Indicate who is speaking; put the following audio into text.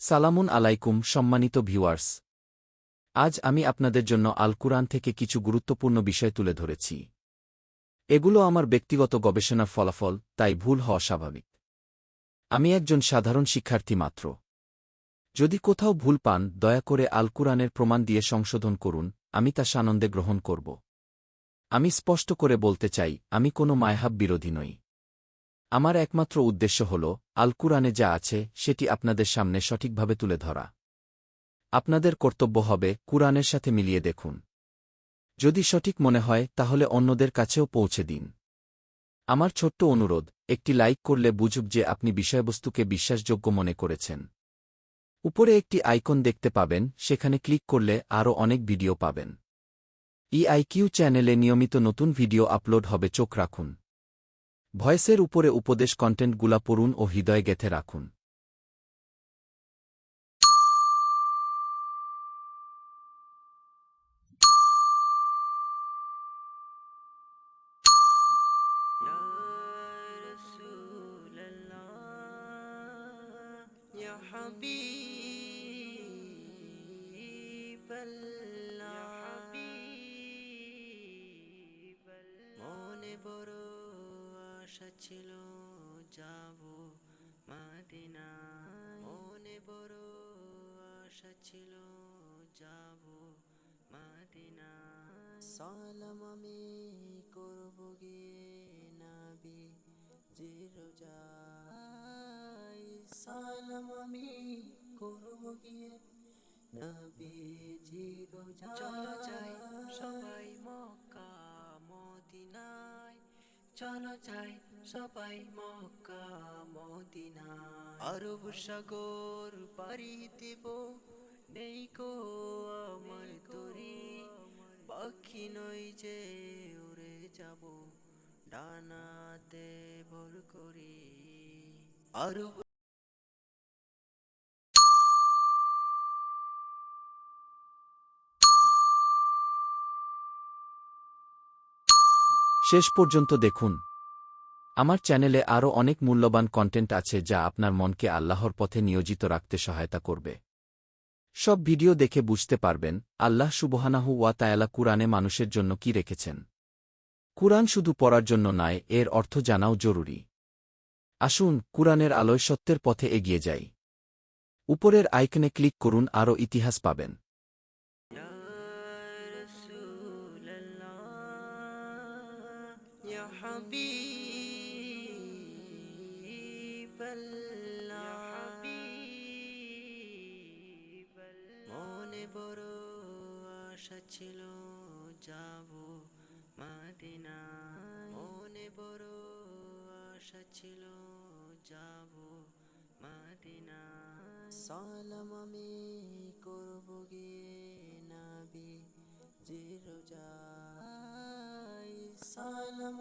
Speaker 1: সালামুন আলাইকুম সম্মানিত ভিউয়ার্স। আজ আমি আপনাদের জন্য আল কুরআন থেকে কিছু গুরুত্বপূর্ণ বিষয় তুলে ধরেছি। এগুলো আমার ব্যক্তিগত গবেষণার ফলাফল, তাই ভুল হওয়া স্বাভাবিক। আমি একজন সাধারণ শিক্ষার্থী মাত্র। যদি কোথাও ভুল পান, দয়া করে আল কুরআনের প্রমাণ দিয়ে সংশোধন করুন, আমি তা সানন্দে গ্রহণ করব। আমি স্পষ্ট করে বলতে চাই, আমি কোনো মায়হাব বিরোধী নই। আমার একমাত্র উদ্দেশ্য হল, আল কুরআনে যা আছে সেটি আপনাদের সামনে সঠিকভাবে তুলে ধরা। আপনাদের কর্তব্য হবে কুরআনের সাথে মিলিয়ে দেখুন। যদি সঠিক মনে হয় তাহলে অন্যদের কাছেও পৌঁছে দিন। আমার ছোট্ট অনুরোধ, একটি লাইক করলে বুঝুক যে আপনি বিষয়বস্তুকে বিশ্বাসযোগ্য মনে করেছেন। উপরে একটি আইকন দেখতে পাবেন, সেখানে ক্লিক করলে আরও অনেক ভিডিও পাবেন। ইআইকিউ চ্যানেলে নিয়মিত নতুন ভিডিও আপলোড হবে, চোখ রাখুন। ভয়েসের উপরে উপদেশ কন্টেন্টগুলা পড়ুন ও হৃদয়ে গেঁথে রাখুন।
Speaker 2: Ya Rasulallah, Ya Habiballah, মনে বড় আশা ছিল যাব মদিনায়, মনে বড় আশা ছিল যাব মদিনায়। সালাম আমি করব গিয়ে নবী জিরোজাই, সালাম আমি করব গিয়ে নবী জিরোজাই। চলো যাই সবাই মক্কা মদিনায়, চলো যাই সবাই মক্কা মদিনায়। আরব সাগর পাড়ি দেব, নেই কো আমার তরি, পাখি নই যে উড়ে যাব ডানাতে ভর করি। আরব
Speaker 1: শেষ পর্যন্ত দেখুন। আমার চ্যানেলে আরও অনেক মূল্যবান কন্টেন্ট আছে যা আপনার মনকে আল্লাহর পথে নিয়োজিত রাখতে সহায়তা করবে। সব ভিডিও দেখে বুঝতে পারবেন আল্লাহ সুবহানাহু ওয়া তাআলা কুরআনে মানুষের জন্য কি রেখেছেন। কুরআন শুধু পড়ার জন্য নয়, এর অর্থ জানাও জরুরি। আসুন কুরআনের আলোয় সত্যের পথে এগিয়ে যাই। উপরের আইকনে ক্লিক করুন, আরও ইতিহাস পাবেন।
Speaker 2: Ya Rasulallah, Ya Habiballah, মনে বড় আশা ছিল যাব মদিনায়, মনে বড় আশা ছিল যাব মদিনায়। সালাম আমি করব গিয়ে নবী জিরোজাই, সালাম